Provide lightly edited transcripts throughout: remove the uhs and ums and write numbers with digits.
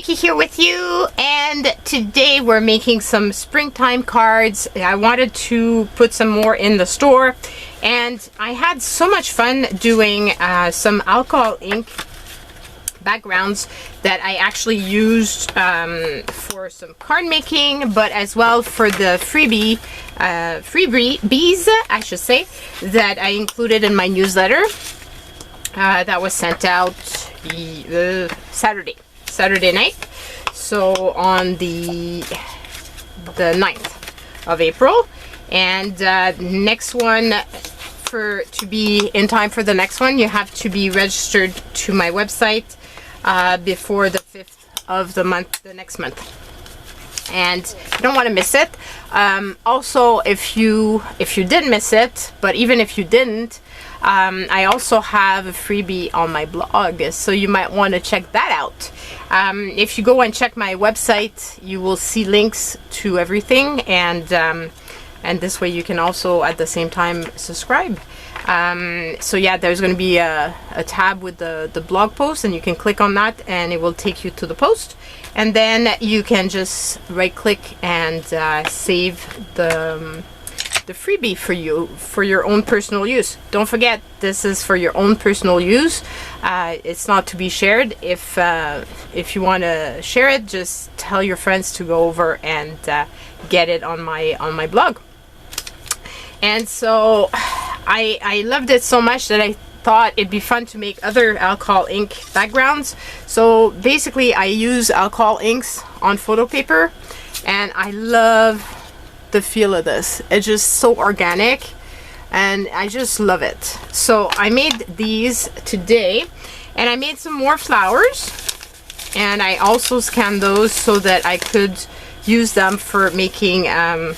Vicky here with you, and today we're making some springtime cards. I wanted to put some more in the store, and I had so much fun doing some alcohol ink backgrounds that I actually used for some card making, but as well for the freebies, I should say, that I included in my newsletter that was sent out Saturday night, so on the 9th of April. And next one, to be in time for the next one, you have to be registered to my website before the 5th of the month, the next month, and you don't want to miss it. Also, if you did miss it, but even if you didn't, I also have a freebie on my blog, so you might want to check that out. If you go and check my website, you will see links to everything, and this way you can also at the same time subscribe. So yeah, there's going to be a tab with the blog post, and you can click on that and it will take you to the post, and then you can just right click and save the freebie for your own personal use. Don't forget, this is for your own personal use. It's not to be shared. If you want to share it, just tell your friends to go over and get it on my blog. And so I loved it so much that I thought it'd be fun to make other alcohol ink backgrounds. So basically I use alcohol inks on photo paper, and I love the feel of this. It's just so organic and I just love it. So I made these today, and I made some more flowers, and I also scanned those so that I could use them for making more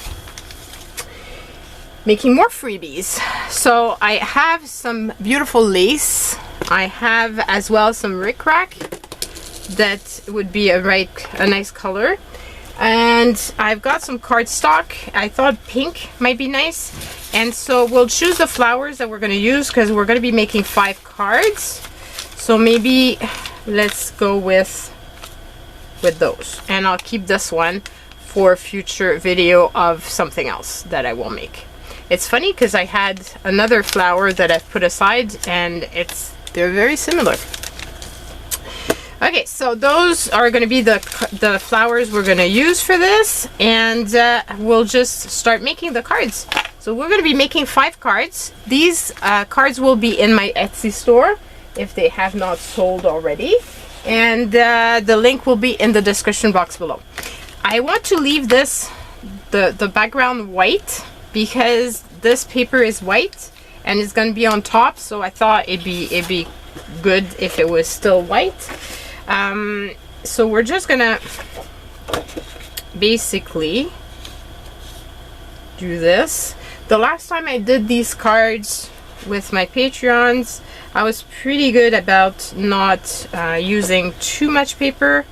freebies. So I have some beautiful lace. I have as well some rickrack that would be a nice color. And I've got some cardstock. I thought pink might be nice. And so we'll choose the flowers that we're going to use, because we're going to be making 5 cards. So maybe let's go with those. And I'll keep this one for a future video of something else that I will make. It's funny because I had another flower that I've put aside, and they're very similar. Okay, so those are going to be the flowers we're going to use for this, and we'll just start making the cards. So we're going to be making 5 cards. These cards will be in my Etsy store if they have not sold already, and the link will be in the description box below. I want to leave the background white, because this paper is white and it's going to be on top, so I thought it'd be good if it was still white. So we're just gonna basically do this. The last time I did these cards with my Patreons, I was pretty good about not using too much paper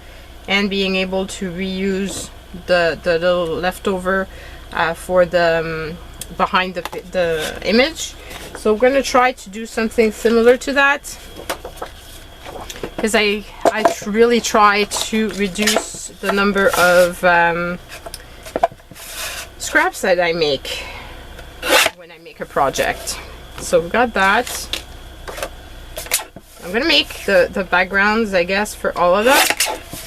and being able to reuse the little leftover for the behind the image. So we're gonna try to do something similar to that, because I really try to reduce the number of scraps that I make when I make a project. So we got that. I'm gonna make the backgrounds, I guess, for all of them,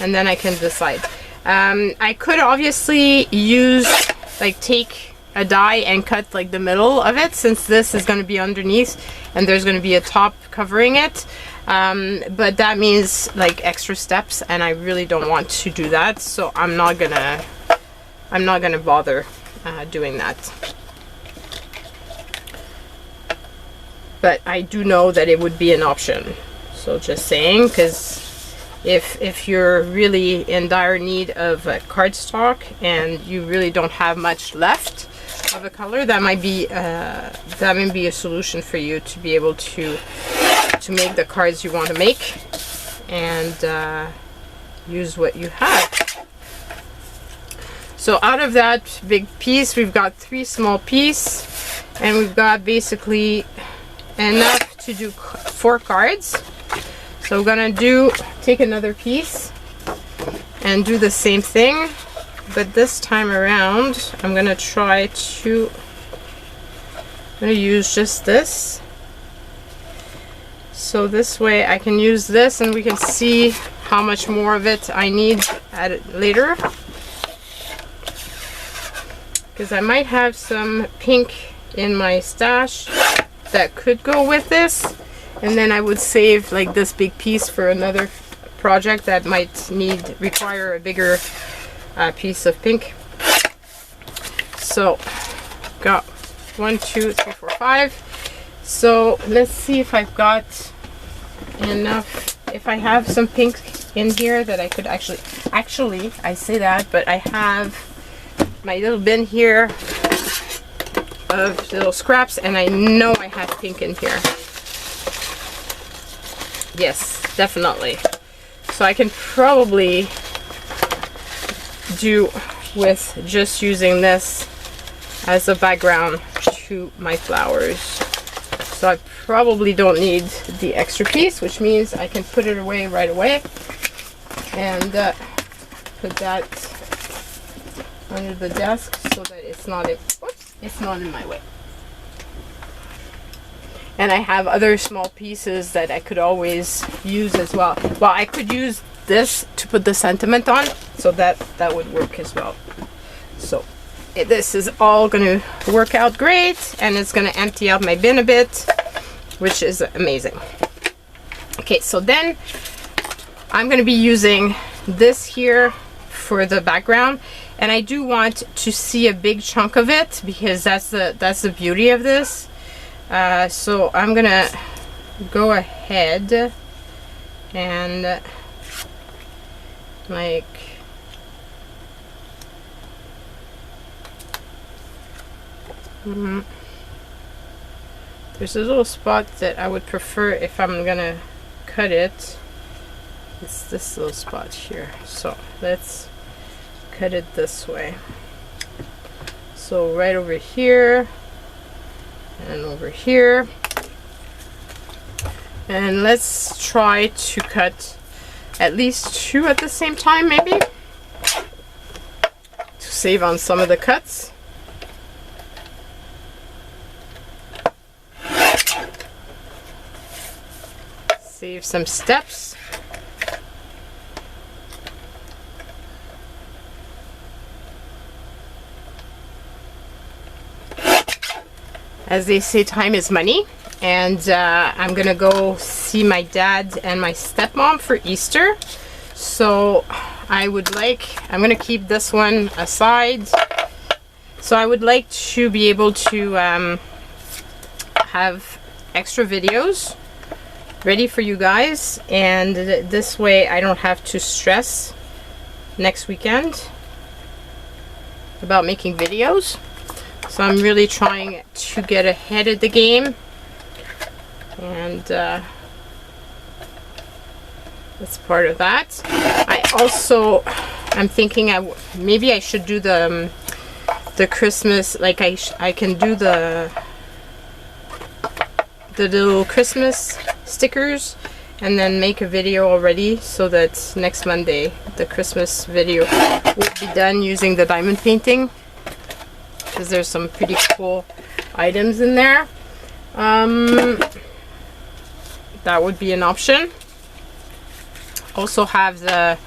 and then I can decide. I could obviously take a die and cut like the middle of it, since this is going to be underneath and there's going to be a top covering it. But that means like extra steps, and I really don't want to do that, so I'm not gonna bother doing that. But I do know that it would be an option, so just saying, because if you're really in dire need of cardstock and you really don't have much left of a color, that might be a solution for you to be able to make the cards you want to make, and use what you have. So out of that big piece, we've got 3 small pieces, and we've got basically enough to do 4 cards. So we're gonna take another piece and do the same thing, but this time around I'm gonna try to, I'm gonna use just this. So this way I can use this and we can see how much more of it I need at it later. Because I might have some pink in my stash that could go with this, and then I would save like this big piece for another project that might require a bigger piece of pink. So got 1, 2, 3, 4, 5. So let's see if I've got enough, if I have some pink in here that I could actually I say that, but I have my little bin here of little scraps, and I know I have pink in here. Yes, definitely. So I can probably do with just using this as a background to my flowers. So I probably don't need the extra piece, which means I can put it away right away and put that under the desk so that it's not in my way. And I have other small pieces that I could always use as well. Well, I could use this to put the sentiment on, so that would work as well. So this is all going to work out great, and it's going to empty out my bin a bit, which is amazing. Okay, so then I'm going to be using this here for the background, and I do want to see a big chunk of it because that's the beauty of this. So I'm gonna go ahead and like there's a little spot that I would prefer if I'm gonna cut it. It's this little spot here. So let's cut it this way. So right over here and over here, and let's try to cut at least 2 at the same time, maybe, to save on some of the cuts. Save some steps. As they say, time is money, and I'm gonna go see my dad and my stepmom for Easter. So I'm gonna keep this one aside. So I would like to be able to have extra videos ready for you guys, and this way I don't have to stress next weekend about making videos. So I'm really trying to get ahead of the game, and that's part of that. I'm thinking maybe I should do the Christmas, like I can do the little Christmas stickers and then make a video already, so that next Monday the Christmas video will be done using the diamond painting, because there's some pretty cool items in there. That would be an option. Also have the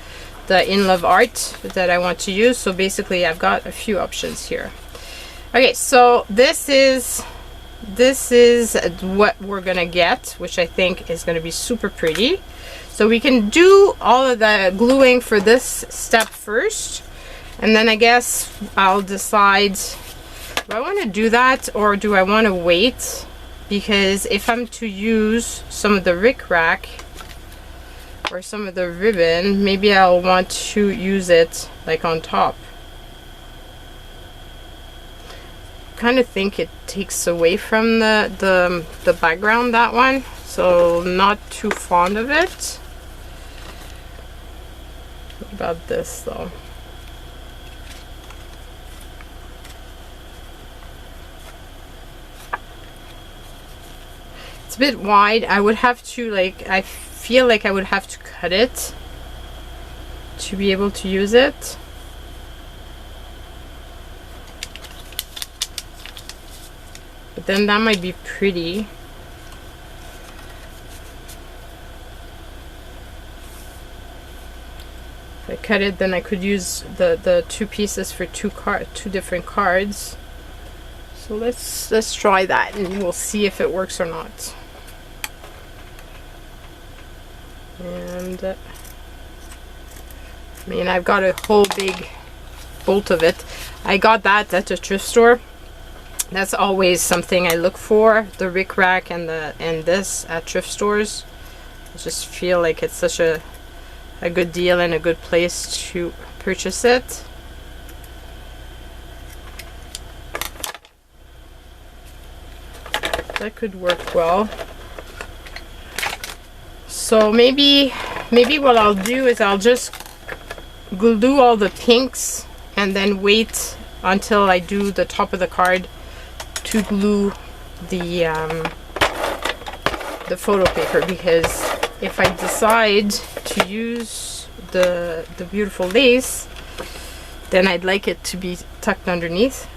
In Love art that I want to use. So basically I've got a few options here. Okay, so this is what we're gonna get, which I think is gonna be super pretty. So we can do all of the gluing for this step first, and then I guess I'll decide, do I want to do that or do I want to wait? Because if I'm to use some of the rickrack or some of the ribbon, maybe I'll want to use it like on top. Kind of think it takes away from the background, that one, so not too fond of it. What about this though? It's a bit wide. I would have to, like, I feel like I would have to cut it to be able to use it. But then that might be pretty. If I cut it, then I could use the two pieces for two different cards. So let's try that and we'll see if it works or not. And I mean, I've got a whole big bolt of it. I got that at a thrift store. That's always something I look for, the rickrack and this at thrift stores. I just feel like it's such a good deal and a good place to purchase it. That could work well. So maybe what I'll do is I'll just glue all the pinks and then wait until I do the top of the card to glue the photo paper, because if I decide to use the beautiful lace, then I'd like it to be tucked underneath.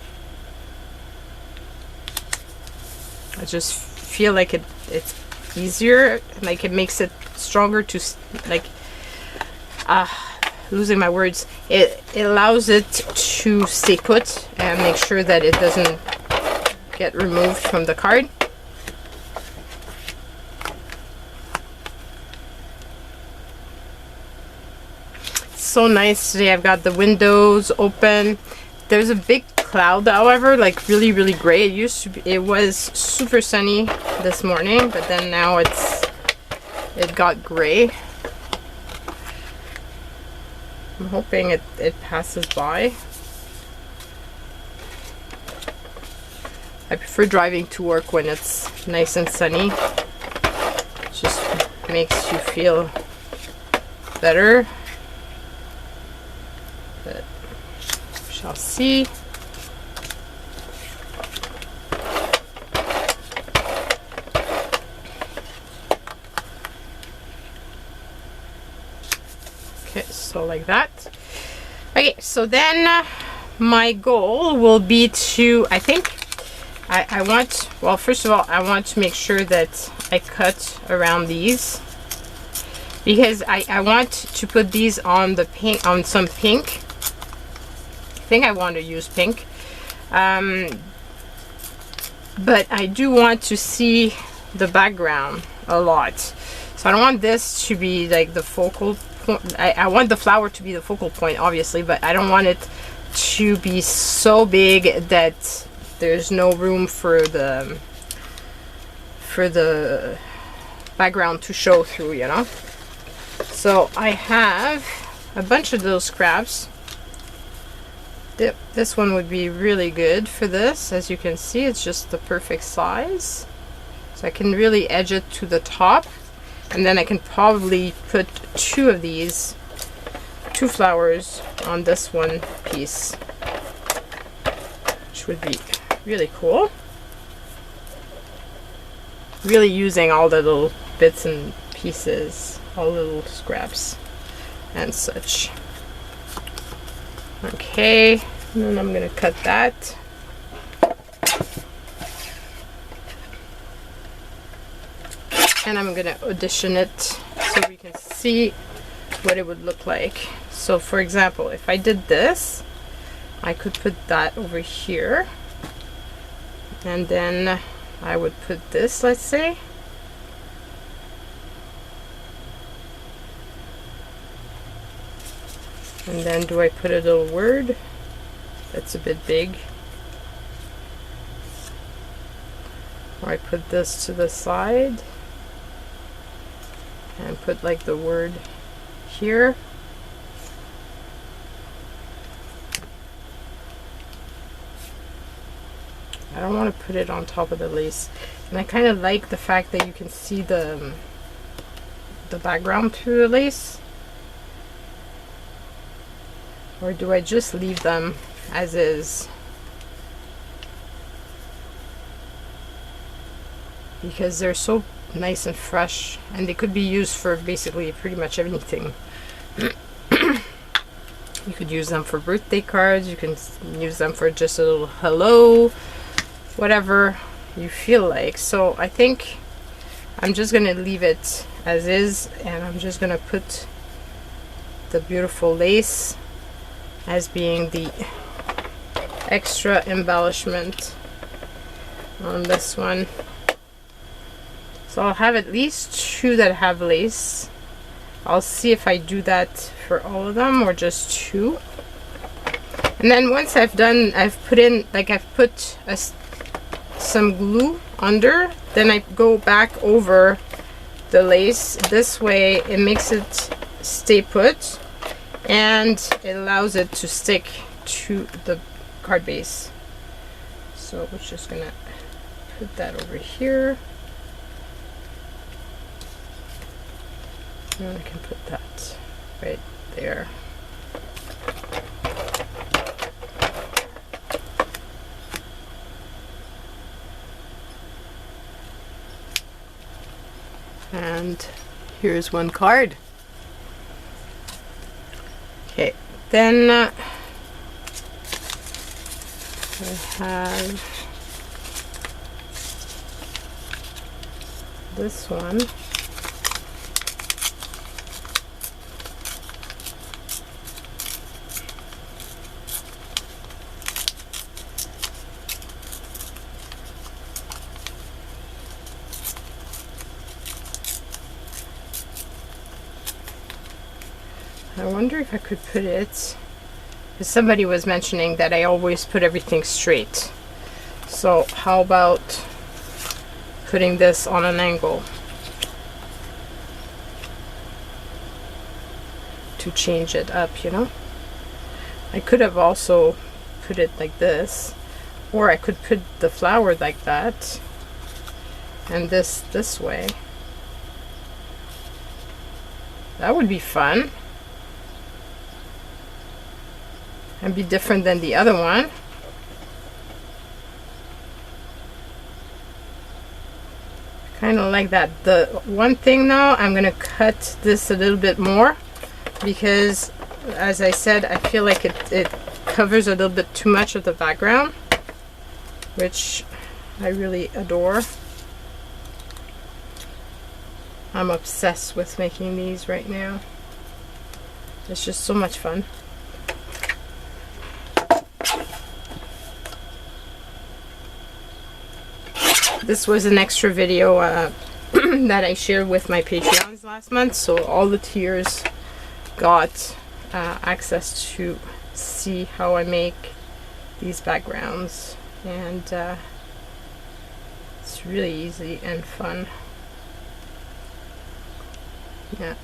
I just feel like it's easier, like it makes it stronger to, like, losing my words, it allows it to stay put and make sure that it doesn't get removed from the card. So nice today. I've got the windows open. There's a big cloud, however, like really gray. It was super sunny this morning, but then now it got gray. I'm hoping it passes by. I prefer driving to work when it's nice and sunny. It just makes you feel better. But we shall see. Okay, so like that. Okay, so then my goal will be to, I think, I want, well, first of all, I want to make sure that I cut around these, because I want to put these on the pink, on some pink. I think I want to use pink, but I do want to see the background a lot. So I don't want this to be like the focal point. I want the flower to be the focal point, obviously, but I don't want it to be so big that there's no room for the background to show through, you know. So I have a bunch of those scraps. This one would be really good for this. As you can see, it's just the perfect size. So I can really edge it to the top, and then I can probably put two of these, two flowers on this one piece, which would be really cool. Really using all the little bits and pieces, all the little scraps and such. Okay, and then I'm gonna cut that. And I'm gonna audition it so we can see what it would look like. So for example, if I did this, I could put that over here, and then I would put this, let's say, and then do I put a little word that's a bit big, or I put this to the side and put like the word here. I don't want to put it on top of the lace, and I kind of like the fact that you can see the background through the lace. Or do I just leave them as is? Because they're so nice and fresh, and they could be used for basically pretty much anything. You could use them for birthday cards, you can use them for just a little hello, whatever you feel like. So I think I'm just gonna leave it as is, and I'm just gonna put the beautiful lace as being the extra embellishment on this one. So I'll have at least 2 that have lace. I'll see if I do that for all of them or just 2. And then once I've done, I've put some glue under, then I go back over the lace. This way it makes it stay put and it allows it to stick to the card base. So we're just gonna put that over here. And I can put that right there. And here's one card. Okay, then I have this one. I wonder if I could put it, because somebody was mentioning that I always put everything straight. So how about putting this on an angle to change it up, you know? I could have also put it like this, or I could put the flower like that and this way. That would be fun and be different than the other one. Kind of like that. The one thing now, I'm gonna cut this a little bit more because, as I said, I feel like it covers a little bit too much of the background, which I really adore. I'm obsessed with making these right now. It's just so much fun. This was an extra video that I shared with my Patreons last month, so all the tiers got access to see how I make these backgrounds, and it's really easy and fun. Yeah.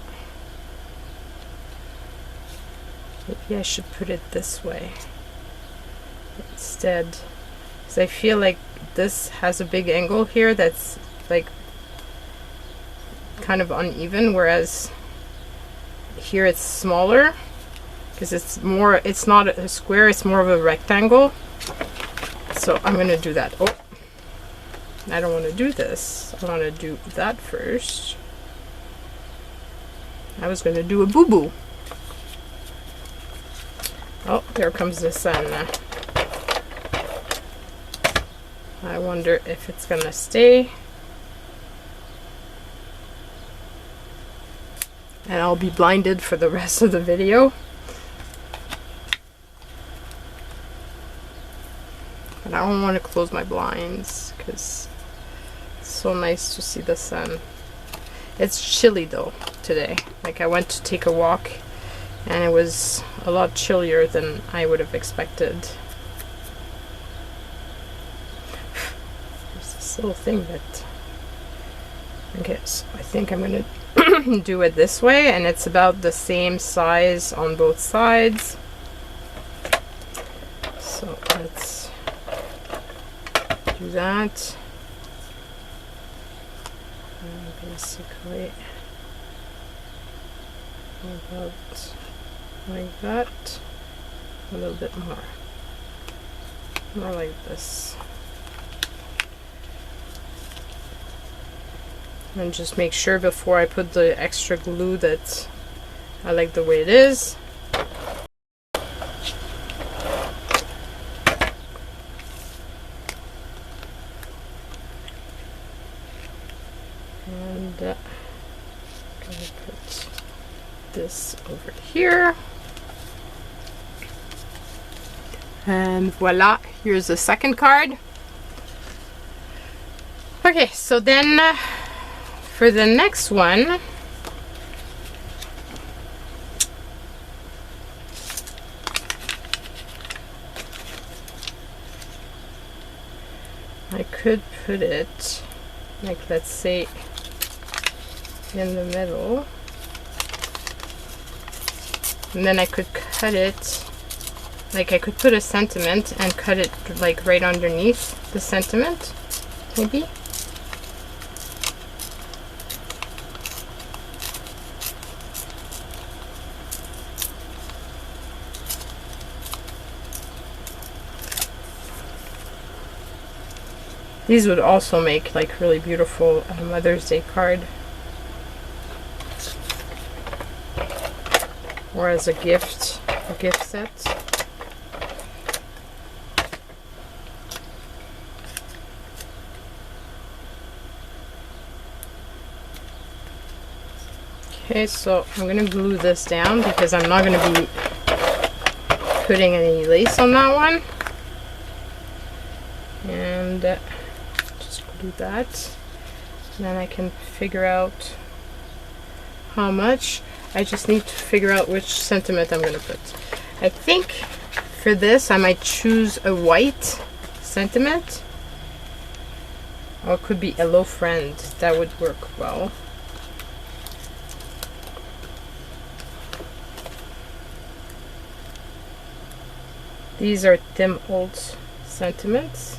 Maybe I should put it this way instead, because I feel like this has a big angle here that's like kind of uneven, whereas here it's smaller because it's not a square, it's more of a rectangle. So I'm gonna do that. Oh, I don't want to do this. I want to do that first. I was gonna do a boo-boo. Oh, there comes the sun now. I wonder if it's gonna stay. And I'll be blinded for the rest of the video. But I don't want to close my blinds because it's so nice to see the sun. It's chilly though today. Like, I went to take a walk and it was a lot chillier than I would have expected. Little thing that, okay, so I think I'm gonna do it this way, and it's about the same size on both sides. So let's do that. And basically about like that, a little bit more like this. And just make sure before I put the extra glue that I like the way it is. here. And voila, here's the second card. Okay, so then for the next one, I could put it, like, let's say in the middle, and then I could cut it, like I could put a sentiment and cut it like right underneath the sentiment, maybe. These would also make like really beautiful Mother's Day card, or as a gift set. Okay, so I'm gonna glue this down because I'm not gonna be putting any lace on that one. And just glue that. And then I can figure out how much. I just need to figure out which sentiment I'm gonna put. I think for this I might choose a white sentiment, or it could be Hello Friend. That would work well. These are Tim Holtz sentiments.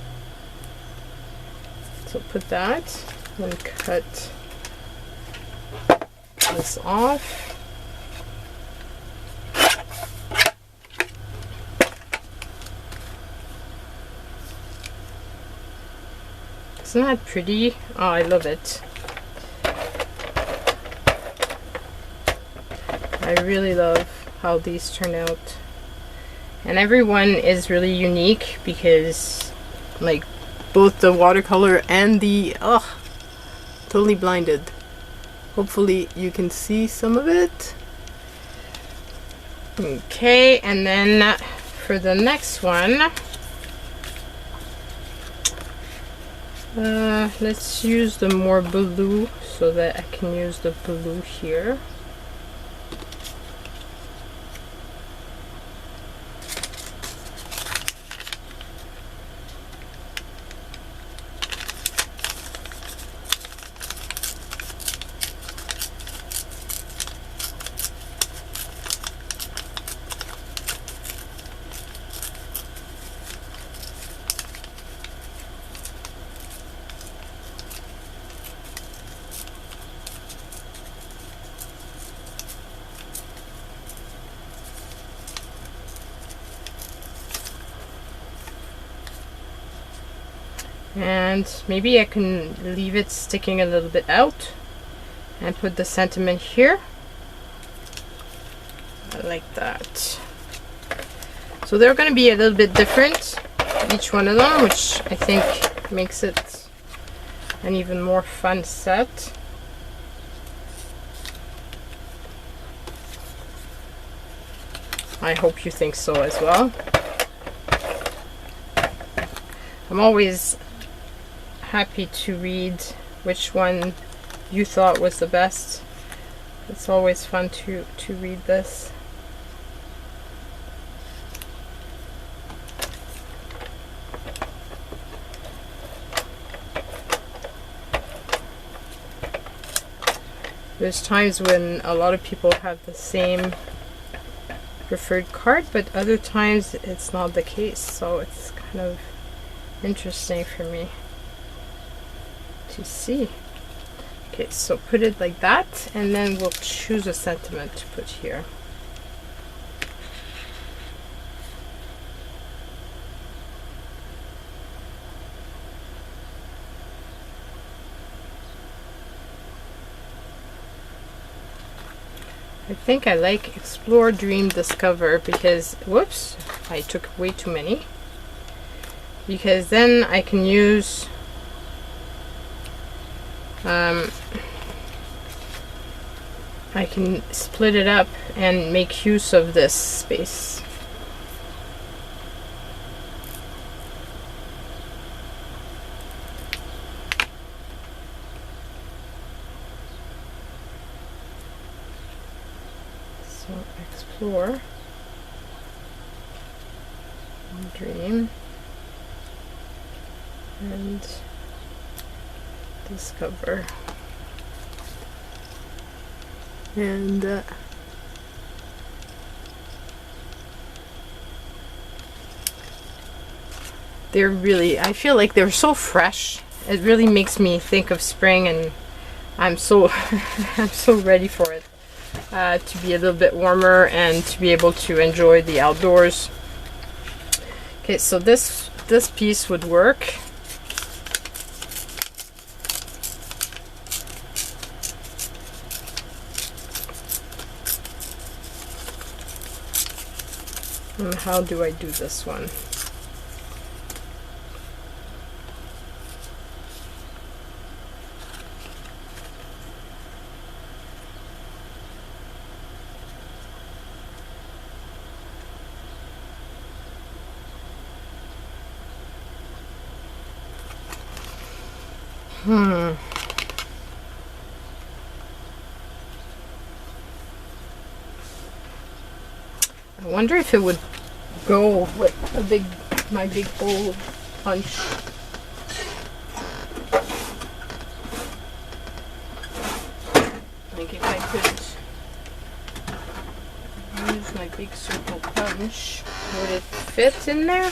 So put that and cut this off. Isn't that pretty? Oh, I love it. I really love how these turn out. And everyone is really unique because, like, both the watercolor and the, totally blinded. Hopefully you can see some of it. Okay, and then for the next one, let's use the more blue so that I can use the blue here. And maybe I can leave it sticking a little bit out and put the sentiment here, like that. So they're going to be a little bit different, each one of them, which I think makes it an even more fun set. I hope you think so as well. I'm always happy to read which one you thought was the best. It's always fun to read this. There's times when a lot of people have the same preferred card, but other times it's not the case, so it's kind of interesting for me to see. Okay, so put it like that, and then we'll choose a sentiment to put here. I think I like Explore, Dream, Discover because, whoops, I took way too many. Because then I can use I can split it up and make use of this space. So explore, dream, and discover. And they're really, I feel like they're so fresh. It really makes me think of spring, and I'm so I'm so ready for it to be a little bit warmer and to be able to enjoy the outdoors. Okay, so this piece would work. And how do I do this one? I wonder if it would go with my big hole punch. Like if I could use my big circle punch, would it fit in there?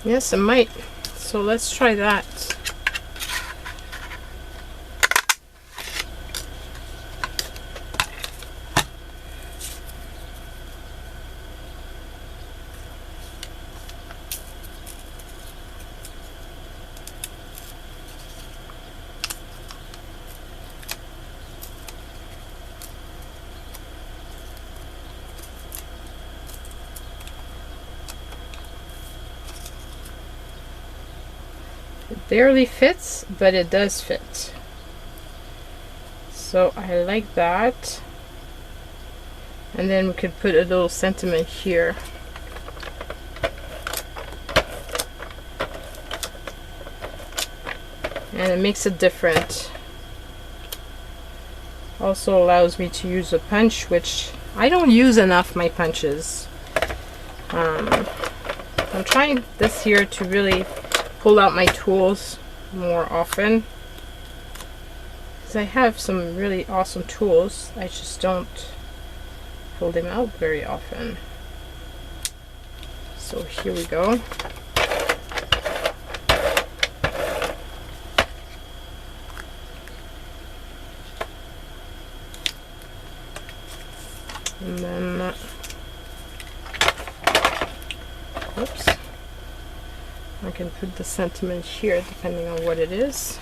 Yes, it might. So let's try that. It barely fits, but it does fit. So I like that. And then we could put a little sentiment here. And it makes it different. Also allows me to use a punch, which I don't use enough my punches. I'm trying this here to really pull out my tools more often, because I have some really awesome tools. I just don't pull them out very often. So here we go. And then oops, I can put the sentiment here depending on what it is.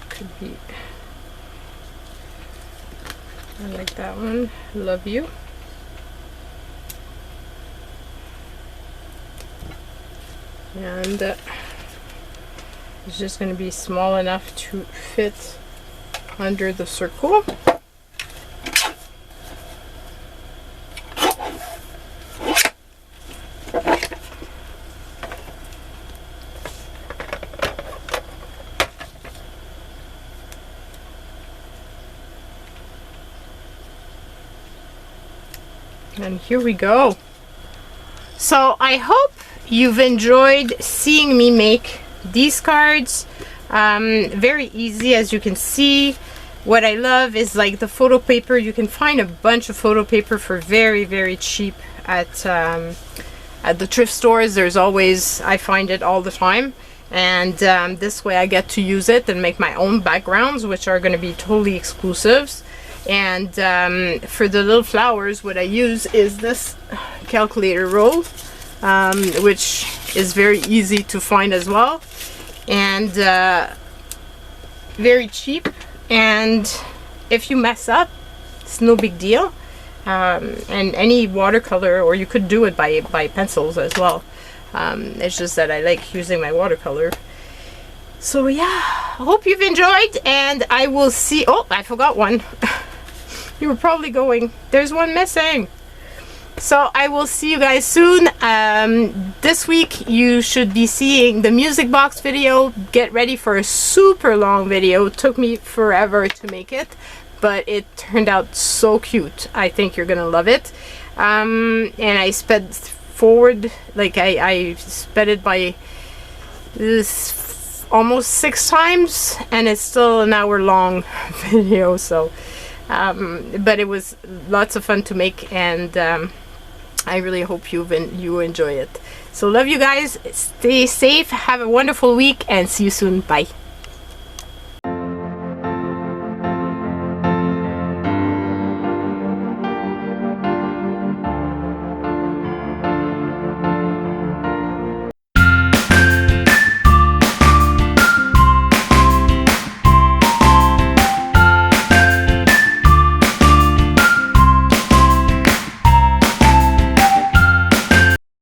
Could be, I like that one, love you. And it's just going to be small enough to fit under the circle. And here we go. So I hope you've enjoyed seeing me make these cards. Very easy, as you can see. What I love is like the photo paper. You can find a bunch of photo paper for very, very cheap at the thrift stores. There's always, I find it all the time. And this way I get to use it and make my own backgrounds, which are going to be totally exclusives. And for the little flowers, what I use is this calculator roll, which is very easy to find as well, and very cheap. And if you mess up, it's no big deal. And any watercolor, or you could do it by pencils as well. It's just that I like using my watercolor. So yeah, I hope you've enjoyed, and I will see. Oh, I forgot one. You were probably going, there's one missing. So I will see you guys soon. This week you should be seeing the music box video. Get ready for a super long video. It took me forever to make it, but it turned out so cute. I think you're gonna love it. And I sped forward, like I sped it by this almost 6 times, and it's still an hour long video. So but it was lots of fun to make, and I really hope you enjoy it. So love you guys, stay safe, have a wonderful week, and see you soon. Bye.